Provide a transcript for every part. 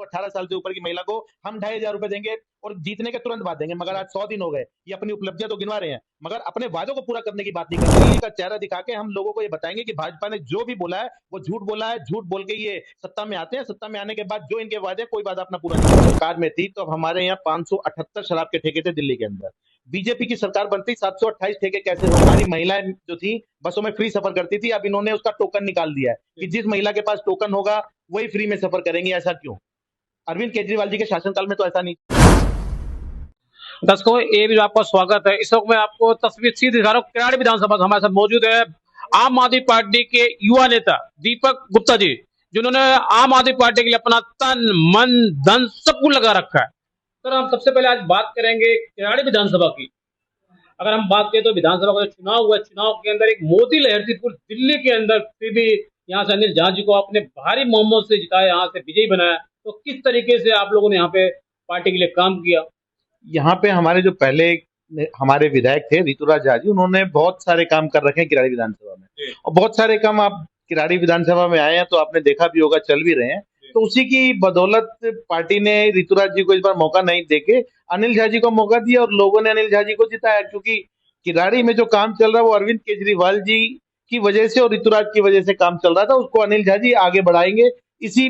18 साल से ऊपर की महिला को हम 2,500 रुपए देंगे और जीतने के तुरंत बाद देंगे। मगर आज 100 दिन हो गए, ये अपनी उपलब्धियां तो गिनवा रहे हैं, मगर अपने वादों को पूरा करने की बात नहीं कर रहे। दिल्ली का चेहरा दिखा के हम लोगों को ये बताएंगे कि भाजपा ने जो भी बोला है वो झूठ बोला है। झूठ बोल के ये सत्ता में आते हैं, सत्ता में आने के बाद जो इनके वादे, कोई वादा अपना पूरा नहीं। सरकार में थी तो अब हमारे यहाँ 578 शराब के ठेके थे दिल्ली के अंदर। बीजेपी की सरकार बनती 728 ठेके कैसे हो? हमारी महिलाएं जो थी बसों में फ्री सफर करती थी, अब इन्होंने उसका टोकन निकाल दिया है कि जिस महिला के पास टोकन होगा वही फ्री में सफर करेंगे। ऐसा क्यों? अरविंद केजरीवाल जी के शासनकाल में तो ऐसा नहीं। दर्शकों, ये भी आपका स्वागत है। इस वक्त मैं आपको तस्वीर सीधी दिखा रहा हूँ। किराड़ी विधानसभा हमारे साथ मौजूद है आम आदमी पार्टी के युवा नेता दीपक गुप्ता जी, जिन्होंने आम आदमी पार्टी के लिए अपना तन मन धन सब कुछ लगा रखा है। सर, हम सबसे पहले आज बात करेंगे किराड़ी विधानसभा की। अगर हम बात करें तो विधानसभा का जो चुनाव हुआ, चुनाव के अंदर एक मोदी लहर थी पूरी दिल्ली के अंदर, फिर भी यहाँ से अनिल झा जी को अपने भारी बहुमत से जिताया, यहाँ से विजयी बनाया। तो किस तरीके से आप लोगों ने यहाँ पे पार्टी के लिए काम किया? यहाँ पे हमारे जो पहले हमारे विधायक थे ऋतुराज झा जी, उन्होंने बहुत सारे काम कर रखे हैं किराड़ी विधानसभा में, और बहुत सारे काम आप किराड़ी विधानसभा में आए हैं तो आपने देखा भी होगा, चल भी रहे हैं। तो उसी की बदौलत पार्टी ने ऋतुराज जी को इस बार मौका नहीं देके अनिल झा जी को मौका दिया और लोगों ने अनिल झा जी को जिताया, क्योंकि किराड़ी में जो काम चल रहा है वो अरविंद केजरीवाल जी की वजह से और ऋतुराज की वजह से काम चल रहा था, उसको अनिल झा जी आगे बढ़ाएंगे। इसी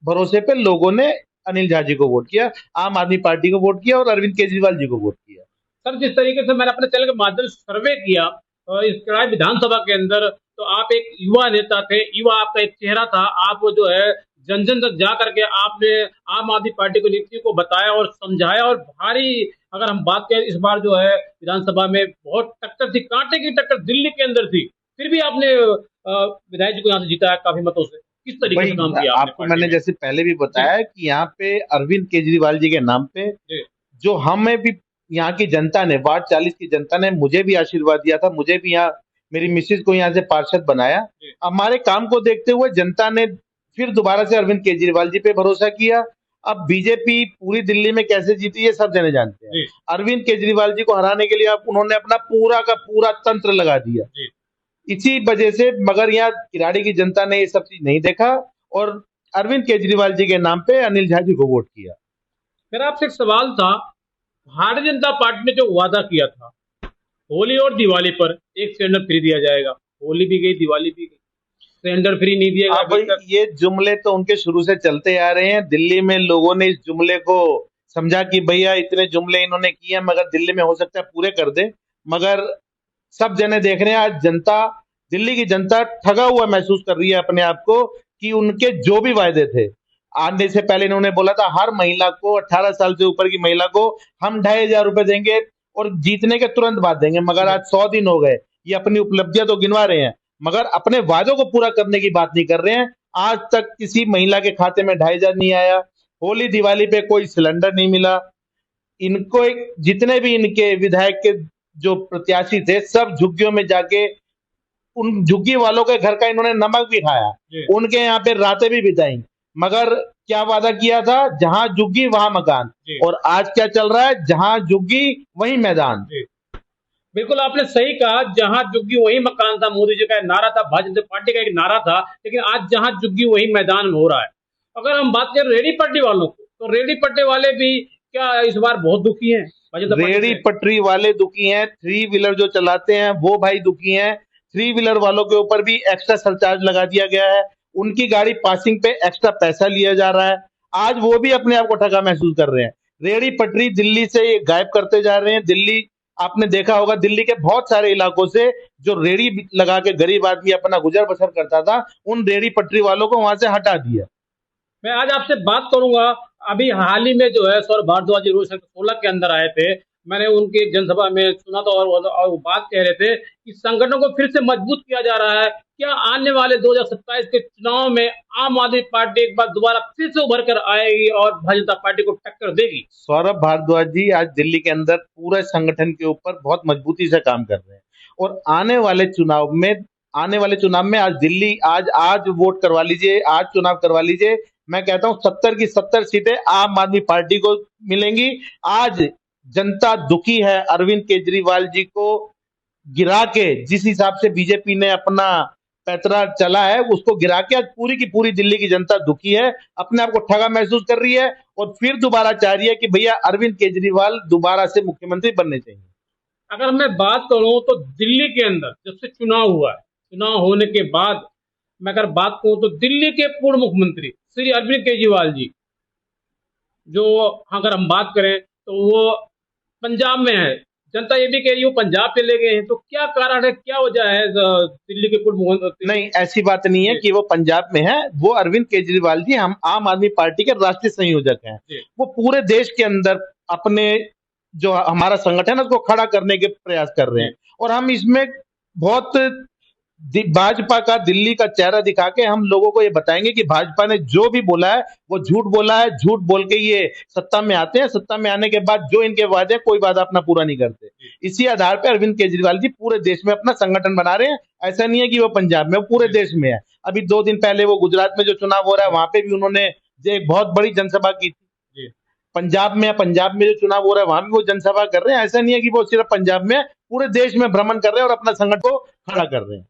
भरोसे पे लोगों ने अनिल झा जी को वोट किया, आम आदमी पार्टी को वोट किया और अरविंद केजरीवाल जी को वोट किया। सर, जिस तरीके से मैंने अपने चैनल के माध्यम से सर्वे किया इस किराड़ी विधानसभा के अंदर, तो आप एक युवा नेता थे, युवा आपका एक चेहरा था। आप जो है जन जन तक जा करके आपने आम आदमी पार्टी की नीति को बताया और समझाया, और भारी, अगर हम बात करें इस बार जो है विधानसभा में बहुत टक्कर थी, कांटे की टक्कर दिल्ली के अंदर थी, फिर भी आपने विधायक जी को यहाँ से जिताया काफी मतों से। किस तरीके से काम किया आपको मैंने जैसे पहले भी बताया कि यहाँ पे अरविंद केजरीवाल जी के नाम पे जो हमें भी यहाँ की जनता ने, वार्ड 40 की जनता ने मुझे भी आशीर्वाद दिया था, मुझे भी यहाँ मेरी मिसेज को यहाँ से पार्षद बनाया। हमारे काम को देखते हुए जनता ने फिर दोबारा से अरविंद केजरीवाल जी पे भरोसा किया। अब बीजेपी पूरी दिल्ली में कैसे जीती है सब जने जानते हैं। अरविंद केजरीवाल जी को हराने के लिए अब उन्होंने अपना पूरा का पूरा तंत्र लगा दिया, इसी वजह से। मगर यहाँ किराड़ी की जनता ने ये सब चीज नहीं देखा और अरविंद केजरीवाल जी के नाम पे अनिल झा जी को वोट किया। मेरा आपसे एक सवाल था, भारतीय जनता पार्टी ने जो वादा किया था होली और दिवाली पर एक सिलेंडर फ्री दिया जाएगा, होली भी गई, दिवाली भी गई, सिलेंडर फ्री नहीं दिया गया। ये जुमले तो उनके शुरू से चलते आ रहे हैं। दिल्ली में लोगों ने इस जुमले को समझा कि भैया इतने जुमले इन्होंने किए, मगर दिल्ली में हो सकता है पूरे कर दे, मगर सब जने देख रहे हैं। आज जनता, दिल्ली की जनता ठगा हुआ महसूस कर रही है अपने आप को कि उनके जो भी वायदे थे, आने से पहले इन्होंने बोला था हर महिला को, 18 साल से ऊपर की महिला को हम 2,500 रुपए देंगे और जीतने के तुरंत बाद देंगे। मगर आज 100 दिन हो गए, ये अपनी उपलब्धियां तो गिनवा रहे हैं, मगर अपने वादों को पूरा करने की बात नहीं कर रहे हैं। आज तक किसी महिला के खाते में 2,500 नहीं आया, होली दिवाली पे कोई सिलेंडर नहीं मिला। इनको जितने भी इनके विधायक के जो प्रत्याशी थे, सब झुग्गियों में जाके उन झुग्गी वालों के घर का इन्होंने नमक भी खाया, उनके यहाँ पे रातें भी बिताई, मगर क्या वादा किया था? जहां झुग्गी वहां मकान। और आज क्या चल रहा है? जहां झुग्गी वहीं मैदान। बिल्कुल आपने सही कहा, जहां झुग्गी वही मकान था, मोदी जी का नारा था, भारतीय जनता पार्टी का एक नारा था, लेकिन आज जहां झुग्गी वही मैदान हो रहा है। अगर हम बात करें रेहड़ी पटरी वालों को, तो रेहड़ी पटरी वाले भी क्या इस बार बहुत दुखी हैं? रेहड़ी पटरी वाले दुखी हैं, 3 व्हीलर जो चलाते हैं वो भाई दुखी हैं। 3 व्हीलर वालों के ऊपर भी एक्स्ट्रा सरचार्ज लगा दिया गया है, उनकी गाड़ी पासिंग पे एक्स्ट्रा पैसा लिया जा रहा है। आज वो भी अपने आप को ठगा महसूस कर रहे हैं। रेहड़ी पटरी दिल्ली से ये गायब करते जा रहे हैं। दिल्ली, आपने देखा होगा, दिल्ली के बहुत सारे इलाकों से जो रेहड़ी लगा के गरीब आदमी अपना गुजर बसर करता था, उन रेहड़ी पटरी वालों को वहां से हटा दिया। मैं आज आपसे बात करूंगा, अभी हाल ही में जो है सौरभ भारद्वाज जी रोज 16 के अंदर आए थे, मैंने उनकी जनसभा में सुना था, और वो बात कह रहे थे कि संगठनों को फिर से मजबूत किया जा रहा है। क्या आने वाले 2027 के चुनाव में आम आदमी पार्टी एक बार दोबारा फिर से उभर कर आएगी और भारतीय जनता पार्टी को टक्कर देगी? सौरभ भारद्वाज जी आज दिल्ली के अंदर पूरे संगठन के ऊपर बहुत मजबूती से काम कर रहे हैं, और आने वाले चुनाव में आज दिल्ली, आज वोट करवा लीजिए, आज चुनाव करवा लीजिए, मैं कहता हूं 70 की 70 सीटें आम आदमी पार्टी को मिलेंगी। आज जनता दुखी है अरविंद केजरीवाल जी को गिरा के। जिस हिसाब से बीजेपी ने अपना पैतरा चला है उसको गिरा के आज पूरी की पूरी दिल्ली की जनता दुखी है, अपने आप को ठगा महसूस कर रही है और फिर दोबारा चाह रही है कि भैया अरविंद केजरीवाल दोबारा से मुख्यमंत्री बनने चाहिए। अगर मैं बात करूं तो दिल्ली के अंदर जब से चुनाव हुआ है, चुनाव होने के बाद मैं अगर बात करूं तो दिल्ली के पूर्व मुख्यमंत्री श्री अरविंद केजरीवाल जी, जो अगर हम बात करें तो वो पंजाब में है। जनता ये भी कह रही है वो पंजाब चले गए हैं, तो क्या कारण है, क्या वजह है दिल्ली के पूर्व मुख्यमंत्री? नहीं, ऐसी बात नहीं है कि वो पंजाब में है। वो अरविंद केजरीवाल जी हम आम आदमी पार्टी के राष्ट्रीय संयोजक हैं। वो पूरे देश के अंदर अपने जो हमारा संगठन है उसको खड़ा करने के प्रयास कर रहे हैं और हम इसमें बहुत भाजपा का दिल्ली का चेहरा दिखा के हम लोगों को ये बताएंगे कि भाजपा ने जो भी बोला है वो झूठ बोला है। झूठ बोल के ये सत्ता में आते हैं, सत्ता में आने के बाद जो इनके वादे कोई वादा अपना पूरा नहीं करते। इसी आधार पर अरविंद केजरीवाल जी पूरे देश में अपना संगठन बना रहे हैं। ऐसा नहीं है कि वो पंजाब में, वो पूरे देश में है। अभी 2 दिन पहले वो गुजरात में जो चुनाव हो रहा है वहां पे भी उन्होंने एक बहुत बड़ी जनसभा की थी। पंजाब में जो चुनाव हो रहा है वहां भी वो जनसभा कर रहे हैं। ऐसा नहीं है कि वो सिर्फ पंजाब में, पूरे देश में भ्रमण कर रहे हैं और अपना संगठन को खड़ा कर रहे हैं।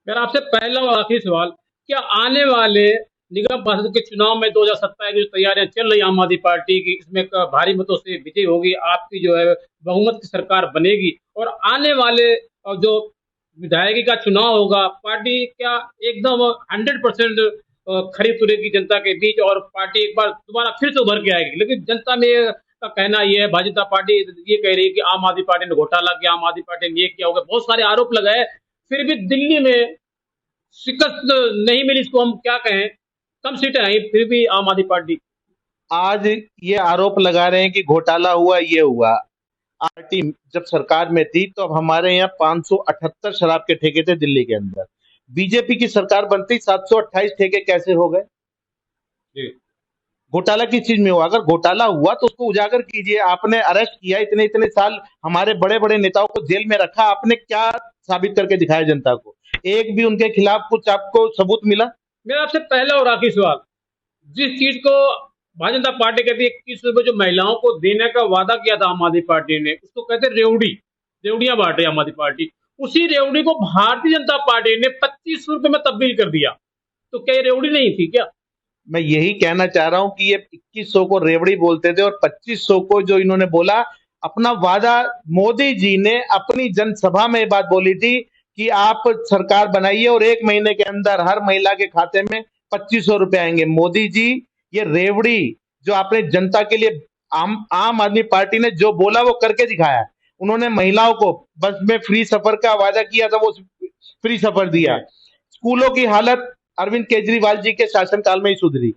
मेरा आपसे पहला और आखिरी सवाल, क्या आने वाले निगम पार्षद के चुनाव में 2027 की जो तैयारियां चल रही आम आदमी पार्टी की, इसमें भारी मतों से विजय होगी, आपकी जो है बहुमत की सरकार बनेगी और आने वाले जो विधायकी का चुनाव होगा, पार्टी क्या एकदम 100% खरी तुरेगी जनता के बीच और पार्टी एक बार दोबारा फिर से उभर के आएगी? लेकिन जनता में का कहना यह है, भाजपा पार्टी ये कह रही है कि आम आदमी पार्टी ने घोटाला किया, आम आदमी पार्टी ने ये किया होगा, बहुत सारे आरोप लगाए, फिर भी दिल्ली में शिकस्त नहीं मिली। इसको हम क्या कहें, कम सीटें आई फिर भी आम आदमी पार्टी। आज ये आरोप लगा रहे हैं कि घोटाला हुआ, ये हुआ। पार्टी जब सरकार में थी तो अब हमारे यहाँ 578 शराब के ठेके थे दिल्ली के अंदर। बीजेपी की सरकार बनती 728 ठेके कैसे हो गए? घोटाला किस चीज में हुआ? अगर घोटाला हुआ तो उसको उजागर कीजिए। आपने अरेस्ट किया, इतने इतने साल हमारे बड़े बड़े नेताओं को जेल में रखा, आपने क्या साबित करके दिखाया जनता को? एक भी उनके खिलाफ कुछ आपको सबूत मिला? मेरा आपसे पहला और आखिरी सवाल, जिस चीज को भारतीय जनता पार्टी कहती है 21 रुपए जो महिलाओं को देने का वादा किया था आम आदमी पार्टी ने, उसको कहते हैं रेवड़ी, रेवड़ियां बांट रही आम आदमी पार्टी। उसी रेवड़ी को भारतीय जनता पार्टी ने 25 रुपए में तब्दील कर दिया, तो क्या ये रेवड़ी नहीं थी क्या? मैं यही कहना चाह रहा हूं कि ये 2100 को रेवड़ी बोलते थे और 2500 को जो इन्होंने बोला अपना वादा, मोदी जी ने अपनी जनसभा में बात बोली थी कि आप सरकार बनाइए और 1 महीने के अंदर हर महिला के खाते में 2500 रुपए आएंगे। मोदी जी, ये रेवड़ी जो आपने जनता के लिए आम आदमी पार्टी ने जो बोला वो करके दिखाया। उन्होंने महिलाओं को बस में फ्री सफर का वादा किया था, वो फ्री सफर दिया। स्कूलों की हालत अरविंद केजरीवाल जी के शासनकाल में ही सुधरी।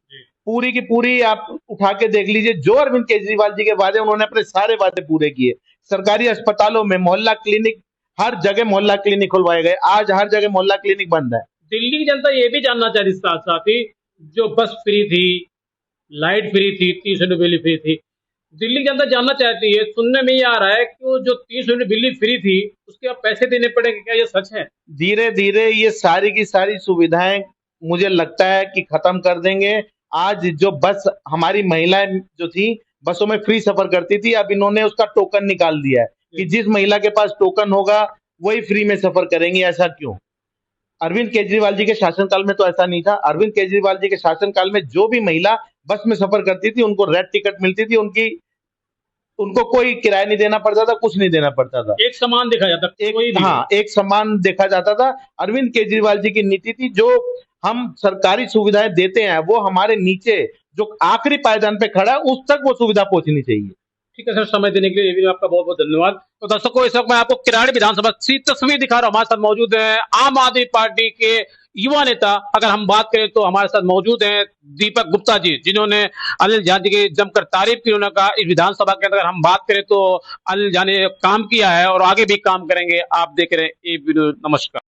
पूरी की पूरी आप उठा के देख लीजिए, जो अरविंद केजरीवाल जी के वादे, उन्होंने अपने सारे वादे पूरे किए। सरकारी अस्पतालों में मोहल्ला क्लिनिक, हर जगह मोहल्ला क्लिनिक खुलवाए गए। आज हर जगह मोहल्ला क्लिनिक बंद है। दिल्ली की जनता ये भी जानना चाह रही, साथ साथ ही जो बस फ्री थी, लाइट फ्री थी, 30 यूनिट बिजली फ्री थी, दिल्ली की जनता जानना चाहती है, सुनने में ये आ रहा है कि वो जो 30 यूनिट बिजली फ्री थी उसके अब पैसे देने पड़ेंगे, क्या ये सच है? धीरे धीरे ये सारी की सारी सुविधाएं मुझे लगता है कि खत्म कर देंगे। आज जो बस हमारी महिलाएं जो थी बसों में फ्री सफर करती थी, अब इन्होंने उसका टोकन निकाल दिया है कि जिस महिला के पास टोकन होगा वही फ्री में सफर करेंगी। ऐसा क्यों? अरविंद केजरीवाल जी के शासनकाल में तो ऐसा नहीं था। अरविंद केजरीवाल जी के शासनकाल में जो भी महिला बस में सफर करती थी उनको रेड टिकट मिलती थी, उनको कोई किराया नहीं देना पड़ता था, कुछ नहीं देना पड़ता था, एक समान देखा जाता था। एक समान देखा जाता था। अरविंद केजरीवाल जी की नीति थी, जो हम सरकारी सुविधाएं देते हैं वो हमारे नीचे जो आखिरी पायदान पे खड़ा है उस तक वो सुविधा पहुंचनी चाहिए। ठीक है सर, समय देने के लिए भी आपका बहुत बहुत धन्यवाद। तो दर्शकों, इस वक्त मैं आपको किराड़ी विधानसभा की तस्वीर दिखा रहा हूं। हमारे साथ मौजूद है आम आदमी पार्टी के युवा नेता, अगर हम बात करें तो हमारे साथ मौजूद हैं दीपक गुप्ता जी, जिन्होंने अनिल जैन जी की जमकर तारीफ की। उन्होंने कहा इस विधानसभा के अंदर हम बात करें तो अनिल जैन ने काम किया है और आगे भी काम करेंगे। आप देख रहे हैं ए वीडियो। नमस्कार।